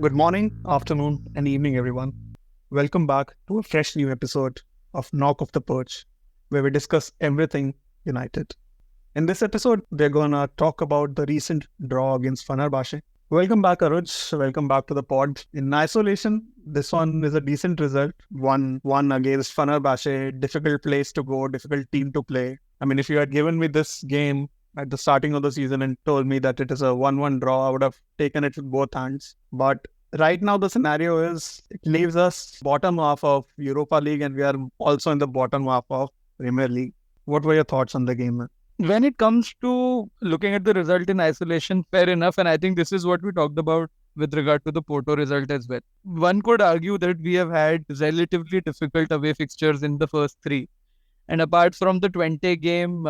Good morning, afternoon, and evening, everyone. Welcome back to a fresh new episode of Knock Off the Perch, where we discuss everything United. In this episode, we're gonna talk about the recent draw against Fenerbahçe. Welcome back, Aruj. Welcome back to the pod. In isolation, this one is a decent result. One against Fenerbahçe, difficult place to go, difficult team to play. I mean, if you had given me this game at the starting of the season and told me that it is a 1-1 draw, I would have taken it with both hands. But right now, the scenario is it leaves us bottom half of Europa League and we are also in the bottom half of Premier League. What were your thoughts on the game, man? When it comes to looking at the result in isolation, fair enough. And I think this is what we talked about with regard to the Porto result as well. One could argue that we have had relatively difficult away fixtures in the first three. And apart from the 20 game,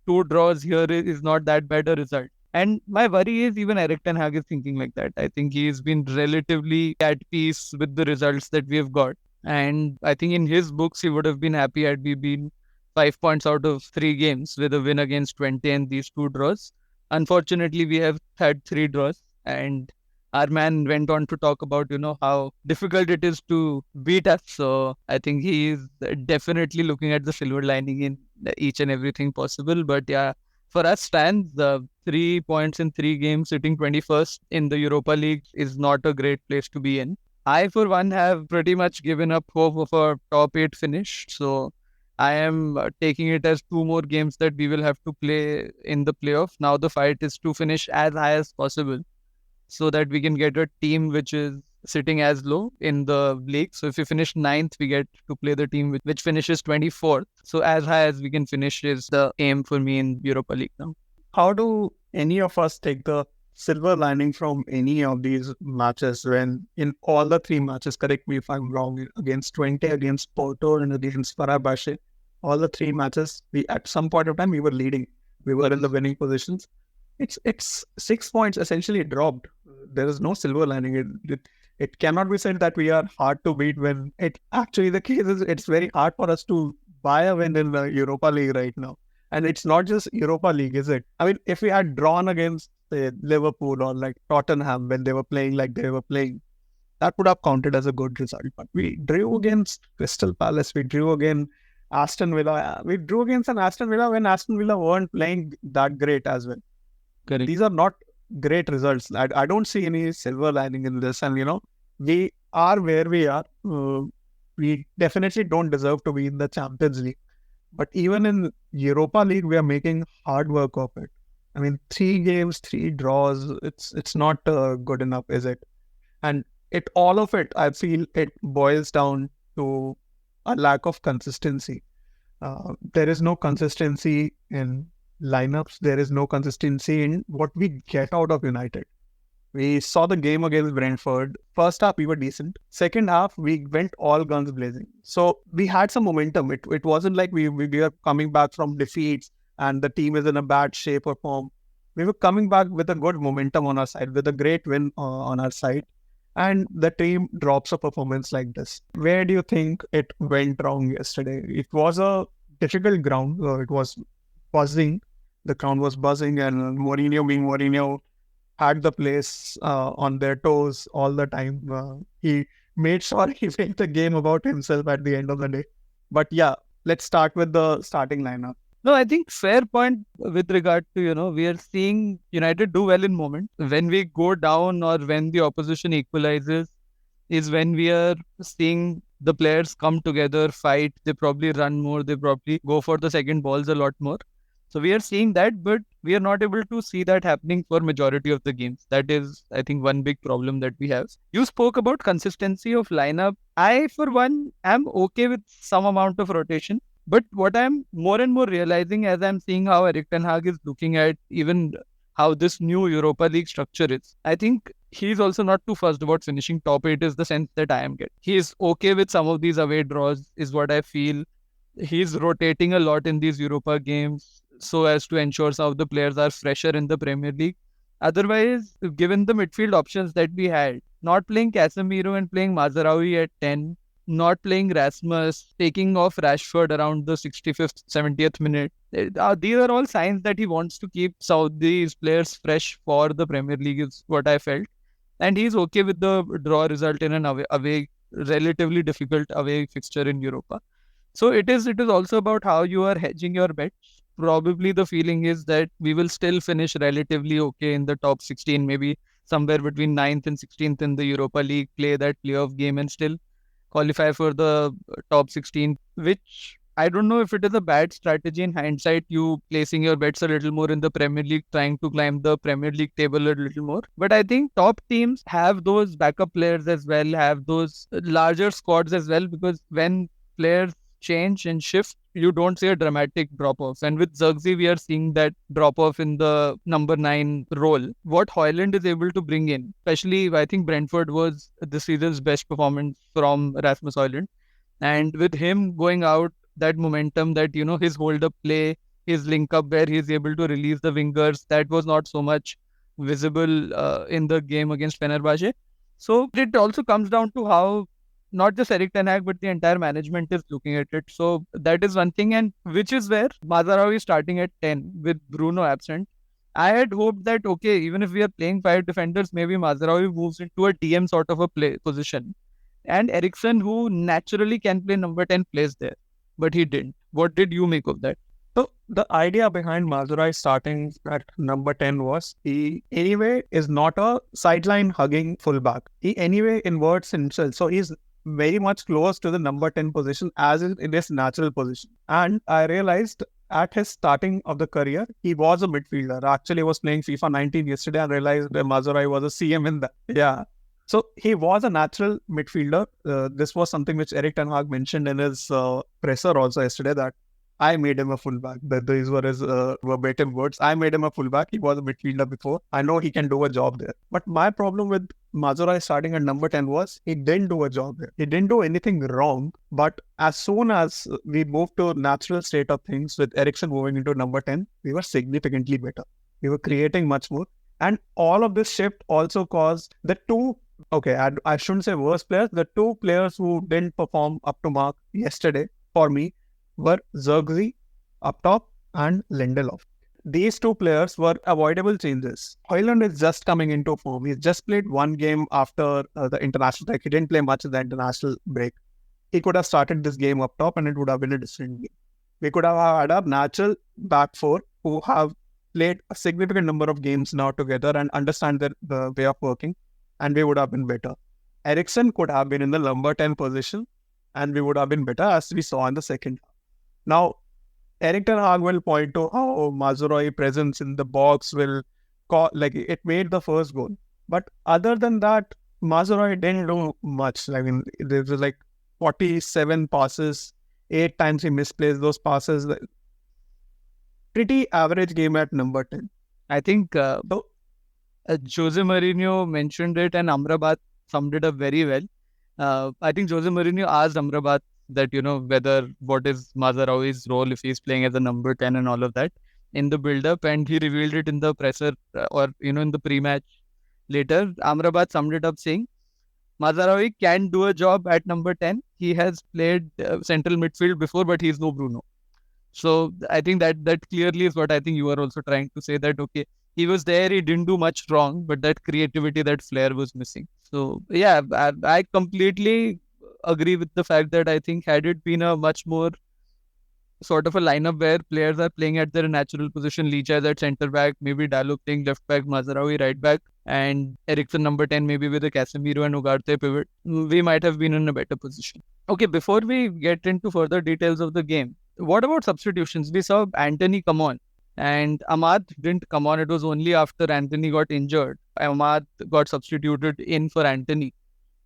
two draws here is not that bad a result. And my worry is even Erik Ten Hag is thinking like that. I think he's been relatively at peace with the results that we have got. And I think in his books, he would have been happy had we been 5 points out of 3 games with a win against 20 and these two draws. Unfortunately, we have had 3 draws, and our man went on to talk about, how difficult it is to beat us. So I think he is definitely looking at the silver lining in each and everything possible. But yeah, for us fans, the 3 points in 3 games, sitting 21st in the Europa League is not a great place to be in. I, for one, have pretty much given up hope of a top 8 finish. So I am taking it as 2 more games that we will have to play in the playoff. Now the fight is to finish as high as possible so that we can get a team which is sitting as low in the league. So if we finish 9th, we get to play the team which finishes 24th. So as high as we can finish is the aim for me in Europa League now. How do any of us take the silver lining from any of these matches when in all the 3 matches, correct me if I'm wrong, against 20, against Porto and against Fenerbahçe, all the 3 matches, we at some point of time we were leading. We were in the winning positions. It's 6 points essentially dropped. There is no silver lining. It cannot be said that we are hard to beat when it actually the case is it's very hard for us to buy a win in the Europa League right now. And it's not just Europa League, is it? I mean, if we had drawn against say, Liverpool or like Tottenham when they were playing like they were playing, that would have counted as a good result. But we drew against Crystal Palace. We drew against Aston Villa. We drew against an Aston Villa when Aston Villa weren't playing that great as well. Correct. These are not great results. I don't see any silver lining in this. And, we are where we are. We definitely don't deserve to be in the Champions League. But even in Europa League, we are making hard work of it. I mean, 3 games, 3 draws, it's not good enough, is it? And all of it, I feel it boils down to a lack of consistency. There is no consistency in lineups. There is no consistency in what we get out of United. We saw the game against Brentford. First half, we were decent. Second half, we went all guns blazing. So we had some momentum. It wasn't like we were coming back from defeats and the team is in a bad shape or form. We were coming back with a good momentum on our side, with a great win on our side. And the team drops a performance like this. Where do you think it went wrong yesterday? It was a difficult ground. It was buzzing. The ground was buzzing, and Mourinho being Mourinho had the place on their toes all the time. He made sure he made the game about himself at the end of the day. But yeah, let's start with the starting lineup. No, I think fair point with regard to, we are seeing United do well in moments. When we go down or when the opposition equalizes is when we are seeing the players come together, fight. They probably run more. They probably go for the second balls a lot more. So we are seeing that, but we are not able to see that happening for majority of the games. That is, I think, one big problem that we have. You spoke about consistency of lineup. I, for one, am okay with some amount of rotation. But what I'm more and more realizing as I'm seeing how Erik Ten Hag is looking at even how this new Europa League structure is, I think he's also not too fussed about finishing top 8 is the sense that I am getting. He is okay with some of these away draws is what I feel. He's rotating a lot in these Europa games so as to ensure some of the players are fresher in the Premier League. Otherwise, given the midfield options that we had, not playing Casemiro and playing Mazraoui at 10, not playing Rasmus, taking off Rashford around the 65th, 70th minute. These are all signs that he wants to keep some of these players fresh for the Premier League is what I felt. and he's okay with the draw result in an away relatively difficult away fixture in Europa. So it is also about how you are hedging your bets. Probably the feeling is that we will still finish relatively okay in the top 16, maybe somewhere between 9th and 16th in the Europa League, play that playoff game and still qualify for the top 16, which I don't know if it is a bad strategy in hindsight, you placing your bets a little more in the Premier League, trying to climb the Premier League table a little more. But I think top teams have those backup players as well, have those larger squads as well, because when players change and shift, you don't see a dramatic drop off. And with Zirkzee, we are seeing that drop off in the number 9 role. What Højlund is able to bring in, especially I think Brentford was this season's best performance from Rasmus Højlund. And with him going out, that momentum, that, you know, his hold up play, his link up where he's able to release the wingers, that was not so much visible in the game against Fenerbahçe. So it also comes down to how not just Erik Ten Hag, but the entire management is looking at it. So that is one thing, and which is where Mazarawi is starting at 10 with Bruno absent. I had hoped that, okay, even if we are playing 5 defenders, maybe Mazarawi moves into a TM sort of a play position. And Eriksen, who naturally can play number 10, plays there. But he didn't. What did you make of that? So the idea behind Mazurai starting at number 10 was he anyway is not a sideline hugging fullback. He anyway inverts himself. So he's very much close to the number 10 position as in his natural position. And I realized at his starting of the career, he was a midfielder. Actually, I was playing FIFA 19 yesterday and realized that Mazurai was a CM in that. Yeah. So he was a natural midfielder. This was something which Erik Ten Hag mentioned in his presser also yesterday, that I made him a fullback. These were his verbatim words. I made him a fullback. He was a midfielder before. I know he can do a job there. But my problem with Mazurai starting at number 10 was he didn't do a job there. He didn't do anything wrong. But as soon as we moved to a natural state of things with Eriksen moving into number 10, we were significantly better. We were creating much more. And all of this shift also caused the two, I shouldn't say worst players, the two players who didn't perform up to mark yesterday for me were Zirkzee up top and Lindelof. These two players were avoidable changes. Højlund is just coming into form. He's just played one game after the international break. He didn't play much in the international break. He could have started this game up top and it would have been a different game. We could have had a natural back four who have played a significant number of games now together and understand the way of working, and we would have been better. Eriksen could have been in the number 10 position and we would have been better, as we saw in the second half. Now, Erik Ten Hag will point to how Mazurai presence in the box will it made the first goal. But other than that, Mazurai didn't do much. I mean, there was like 47 passes, 8 times he misplaced those passes. Pretty average game at number 10. I think Jose Mourinho mentioned it and Amrabat summed it up very well. I think Jose Mourinho asked Amrabat that, what is Mazarawi's role if he's playing as a number 10 and all of that in the build-up, and he revealed it in the presser or in the pre-match later. Amrabat summed it up saying, Mazarawi can do a job at number 10. He has played central midfield before, but he's no Bruno. So I think that clearly is what I think you are also trying to say, that, okay, he was there, he didn't do much wrong, but that creativity, that flair was missing. So yeah, I completely agree with the fact that I think had it been a much more sort of a lineup where players are playing at their natural position, Licha is at centre back, maybe Dalot playing left back, Mazarawi right back, and Eriksen number 10 maybe with a Casemiro and Ugarte pivot, we might have been in a better position. Okay, before we get into further details of the game, what about substitutions? We saw Antony come on and Ahmad didn't come on. It was only after Antony got injured, Ahmad got substituted in for Antony.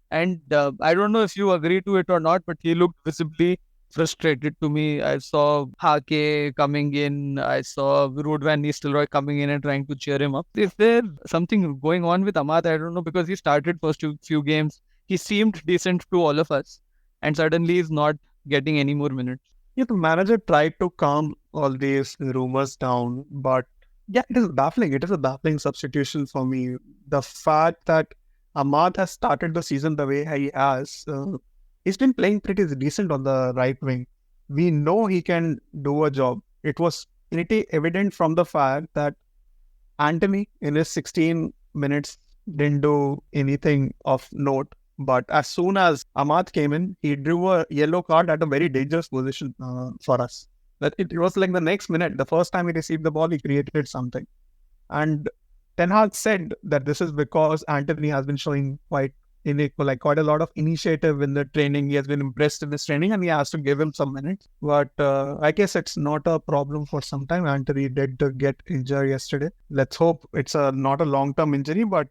And I don't know if you agree to it or not, but he looked visibly frustrated to me. I saw Hake coming in. I saw Ruud van Nistelrooy coming in and trying to cheer him up. Is there something going on with Ahmad? I don't know, because he started first few games. He seemed decent to all of us. And suddenly he's not getting any more minutes. Yeah, the manager tried to calm all these rumors down. But yeah, it is baffling. It is a baffling substitution for me. The fact that Ahmad has started the season the way he has. He's been playing pretty decent on the right wing. We know he can do a job. It was pretty evident from the fact that Antony, in his 16 minutes didn't do anything of note. But as soon as Ahmad came in, he drew a yellow card at a very dangerous position for us. That it was like the next minute, the first time he received the ball, he created something. And Ten Hag said that this is because Antony has been showing quite a lot of initiative in the training. He has been impressed in this training and he has to give him some minutes. But I guess it's not a problem for some time. Antony did get injured yesterday. Let's hope it's not a long-term injury, but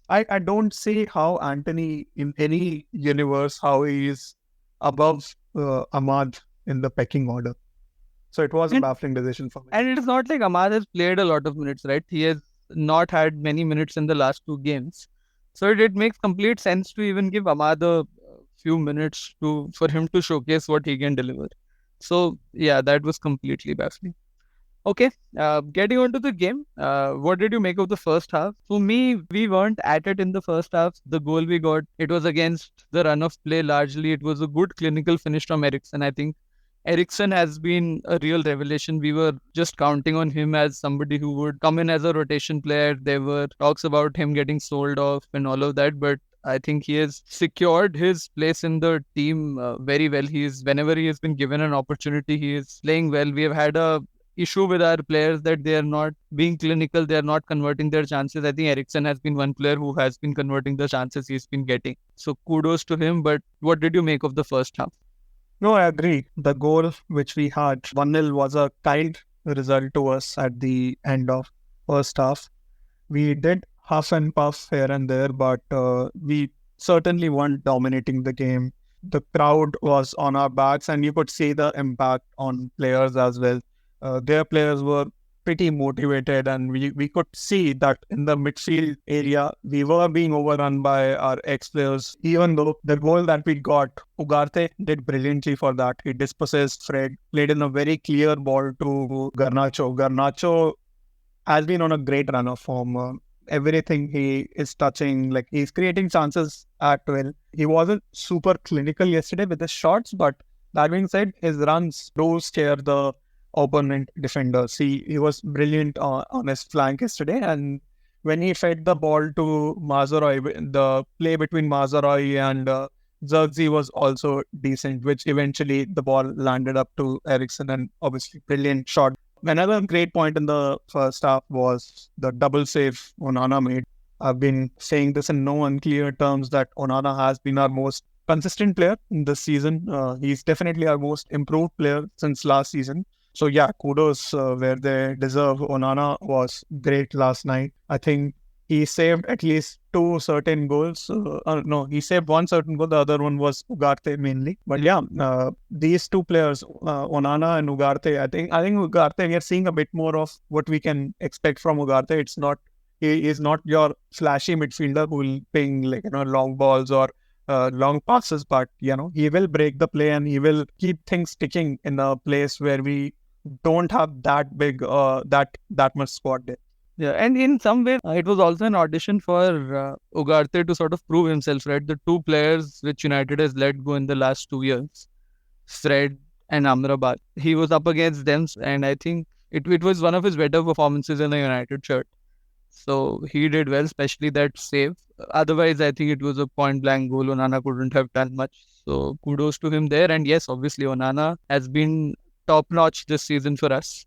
I don't see how Antony in any universe, how he is above Ahmad in the pecking order. So it was a baffling decision for me. And it is not like Ahmad has played a lot of minutes, right? He has not had many minutes in the last 2 games. So it makes complete sense to even give Ahmad a few minutes for him to showcase what he can deliver. So yeah, that was completely baffling. Okay, getting on to the game, what did you make of the first half? For me, we weren't at it in the first half. The goal we got, it was against the run of play largely. It was a good clinical finish from Eriksen. I think Eriksen has been a real revelation. We were just counting on him as somebody who would come in as a rotation player. There were talks about him getting sold off and all of that, but I think he has secured his place in the team very well. Whenever he has been given an opportunity, he is playing well. We have had a issue with our players that they are not being clinical, they are not converting their chances. I think Eriksen has been one player who has been converting the chances he's been getting. So kudos to him. But what did you make of the first half? No, I agree. The goal which we had, 1-0, was a kind result to us at the end of first half. We did half and puff here and there, but we certainly weren't dominating the game. The crowd was on our backs and you could see the impact on players as well. Their players were pretty motivated and we could see that in the midfield area, we were being overrun by our ex-players. Even though the goal that we got, Ugarte did brilliantly for that. He dispossessed Fred, played in a very clear ball to Garnacho. Garnacho has been on a great run of form. Everything he is touching, like he's creating chances at will. He wasn't super clinical yesterday with his shots, but that being said, his runs do scare the opponent defenders. He was brilliant on his flank yesterday, and when he fed the ball to Mazraoui, the play between Mazraoui and Zirkzee was also decent, which eventually the ball landed up to Eriksen, and obviously brilliant shot. Another great point in the first half was the double save Onana made. I've been saying this in no unclear terms that Onana has been our most consistent player in this season. He's definitely our most improved player since last season. So yeah, kudos where they deserve. Onana was great last night. I think he saved at least 2 certain goals. No, he saved 1 certain goal. The other one was Ugarte mainly. But yeah, these 2 players, Onana and Ugarte, I think Ugarte, we are seeing a bit more of what we can expect from Ugarte. He is not your flashy midfielder who will ping long balls or long passes, but he will break the play and he will keep things ticking in a place where we don't have that big that much squad there. Yeah, and in some ways, it was also an audition for Ugarte to sort of prove himself, right? The 2 players which United has let go in the last 2 years, Fred and Amrabat, he was up against them, and I think it was one of his better performances in a United shirt. So he did well, especially that save. Otherwise, I think it was a point-blank goal. Onana couldn't have done much. So kudos to him there. And yes, obviously, Onana has been top-notch this season for us.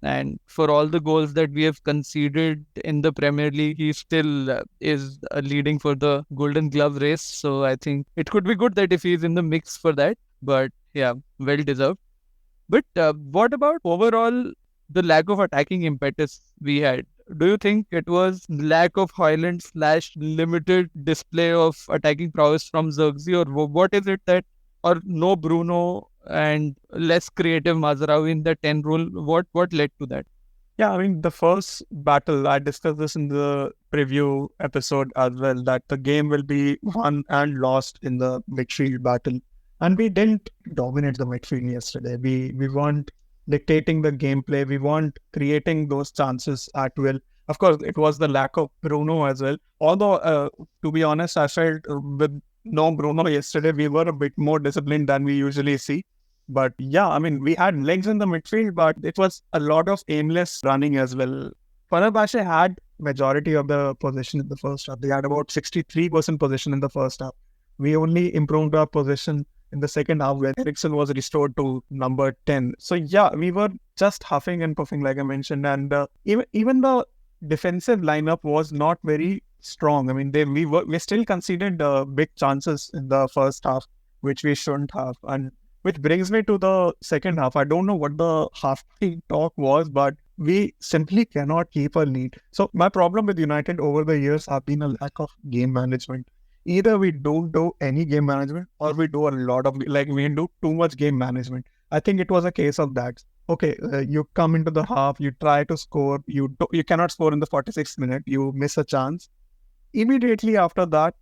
And for all the goals that we have conceded in the Premier League, he still is leading for the Golden Glove race. So I think it could be good that if he's in the mix for that. But yeah, well deserved. But what about overall the lack of attacking impetus we had? Do you think it was lack of Højlund / limited display of attacking prowess from Zirkzee, or what is it that, or no Bruno and less creative Mazraoui in the 10 role? What led to that? Yeah, I mean, the first battle, I discussed this in the preview episode as well, that the game will be won and lost in the midfield battle. And we didn't dominate the midfield yesterday. We weren't dictating the gameplay. We weren't creating those chances at will. Of course, it was the lack of Bruno as well. Although, to be honest, I felt with no Bruno yesterday, we were a bit more disciplined than we usually see. But yeah, I mean, we had legs in the midfield, but it was a lot of aimless running as well. Fenerbahçe had majority of the possession in the first half. They had about 63% possession in the first half. We only improved our possession in the second half when Eriksen was restored to number 10. So yeah, we were just huffing and puffing, like I mentioned. And even the defensive lineup was not very strong. I mean, we still conceded big chances in the first half, which we shouldn't have. And which brings me to the second half. I don't know what the half-time talk was, but we simply cannot keep a lead. So my problem with United over the years have been a lack of game management. Either we don't do any game management or we do a lot of, like we do too much game management. I think it was a case of that. Okay, you come into the half, you try to score, you cannot score in the 46th minute, you miss a chance. Immediately after that,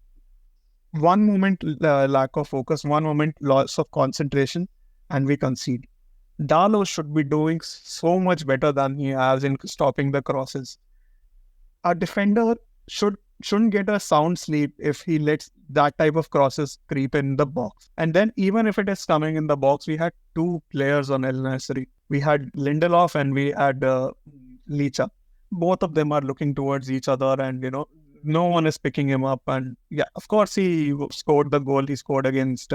one moment lack of focus, one moment loss of concentration, and we concede. Dalo should be doing so much better than he has in stopping the crosses. A defender shouldn't get a sound sleep if he lets that type of crosses creep in the box. And then even if it is coming in the box, we had two players on En-Nesyri. We had Lindelof and we had Licha. Both of them are looking towards each other, and no one is picking him up. And yeah, of course he scored the goal he scored against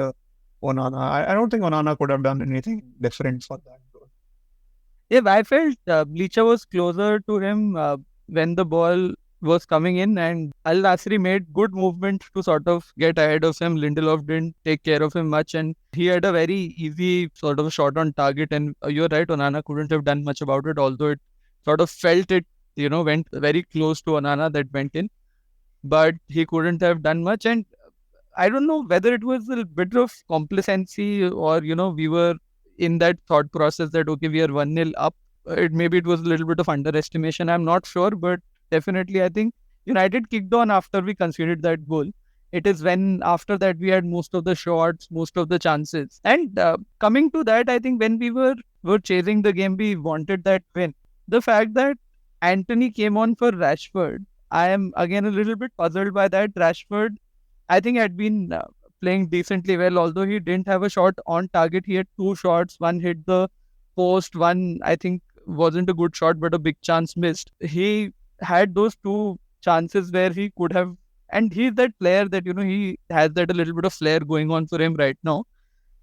Onana. I don't think Onana could have done anything different for that goal. Yeah, I felt Licha was closer to him when the ball was coming in, and En-Nesyri made good movement to sort of get ahead of him. Lindelof didn't take care of him much, and he had a very easy sort of shot on target. And you're right, Onana couldn't have done much about it, although it sort of felt it, went very close to Onana that went in. But he couldn't have done much. And I don't know whether it was a bit of complacency or, we were in that thought process that, okay, we are 1-0 up. Maybe it was a little bit of underestimation. I'm not sure, but definitely I think United kicked on after we conceded that goal. It is when after that we had most of the shots, most of the chances. And coming to that, I think when we were chasing the game, we wanted that win. The fact that Antony came on for Rashford, I am again a little bit puzzled by that. Rashford, I think, had been playing decently well, although he didn't have a shot on target. He had two shots. One hit the post, one I think wasn't a good shot, but a big chance missed. He had those two chances where he could have, and he's that player that, he has that a little bit of flair going on for him right now.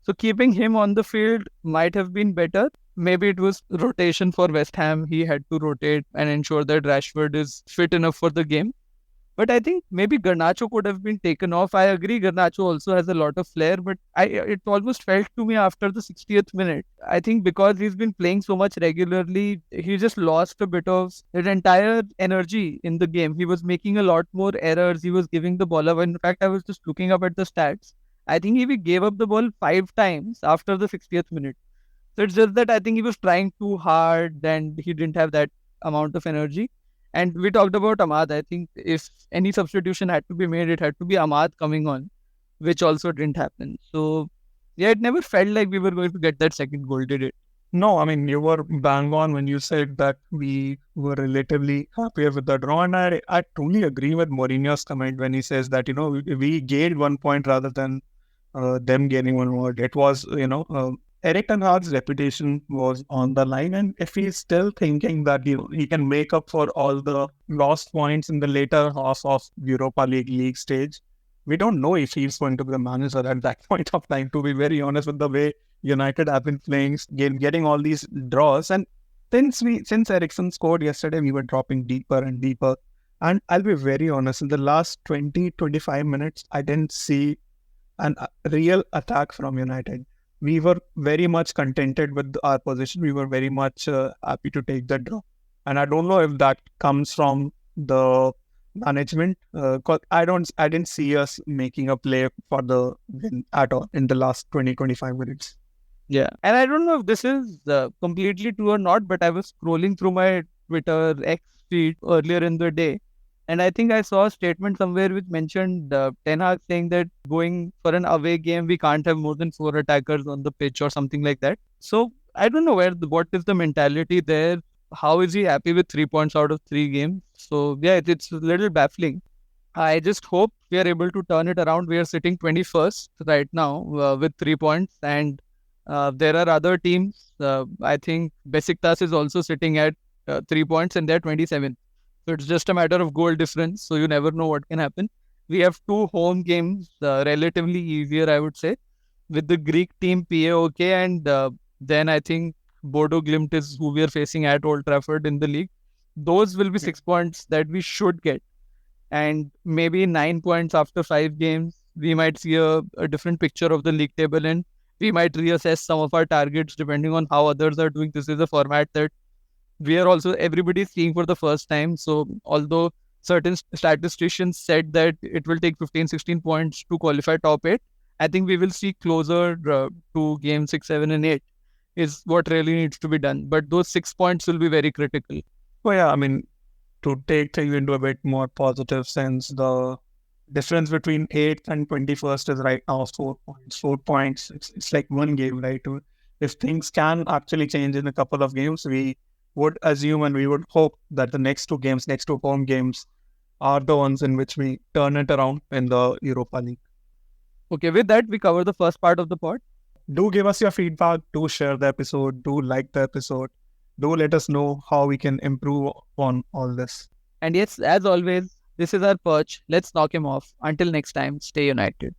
So keeping him on the field might have been better. Maybe it was rotation for West Ham. He had to rotate and ensure that Rashford is fit enough for the game. But I think maybe Garnacho could have been taken off. I agree, Garnacho also has a lot of flair, but it almost felt to me after the 60th minute. I think because he's been playing so much regularly, he just lost a bit of his entire energy in the game. He was making a lot more errors. He was giving the ball away. In fact, I was just looking up at the stats. I think he gave up the ball 5 times after the 60th minute. So it's just that I think he was trying too hard and he didn't have that amount of energy. And we talked about Ahmad. I think if any substitution had to be made, it had to be Ahmad coming on, which also didn't happen. So, yeah, it never felt like we were going to get that second goal, did it? No, I mean, you were bang on when you said that we were relatively happier with the draw. And I truly agree with Mourinho's comment when he says that, we gained 1 point rather than them gaining 1 point. It was, Erik ten Hag's reputation was on the line, and if he's still thinking that he can make up for all the lost points in the later half of Europa League stage, we don't know if he's going to be the manager at that point of time, to be very honest, with the way United have been playing, getting all these draws. And since Eriksen scored yesterday, we were dropping deeper and deeper. And I'll be very honest, in the last 20-25 minutes, I didn't see a real attack from United. We were very much contented with our position. We were very much happy to take that draw. And I don't know if that comes from the management. Cause I didn't see us making a play for the win at all in the last 20-25 minutes. Yeah. And I don't know if this is completely true or not, but I was scrolling through my Twitter X feed earlier in the day. And I think I saw a statement somewhere which mentioned Ten Hag saying that going for an away game, we can't have more than 4 attackers on the pitch or something like that. So I don't know what is the mentality there. How is he happy with 3 points out of 3 games? So yeah, it's a little baffling. I just hope we are able to turn it around. We are sitting 21st right now with 3 points. And there are other teams. I think Besiktas is also sitting at 3 points and they're 27th. So it's just a matter of goal difference. So you never know what can happen. We have 2 home games, relatively easier, I would say, with the Greek team PAOK, and then I think Bodo Glimt is who we are facing at Old Trafford in the league. Those will be 6 points that we should get. And maybe 9 points after 5 games, we might see a different picture of the league table, and we might reassess some of our targets depending on how others are doing. This is a format that we are also everybody seeing for the first time. So although certain statisticians said that it will take 15-16 points to qualify top 8, I think we will see closer to game 6, 7 and 8 is what really needs to be done. But those 6 points will be very critical. Well, yeah, I mean, to take things into a bit more positive sense, the difference between 8th and 21st is right now 4 points. 4 points, it's like one game, right? If things can actually change in a couple of games, we would assume and we would hope that the next 2 games, next 2 home games are the ones in which we turn it around in the Europa League. Okay, with that, we cover the first part of the pod. Do give us your feedback, do share the episode, do like the episode, do let us know how we can improve on all this. And yes, as always, this is our perch. Let's knock him off. Until next time, stay united.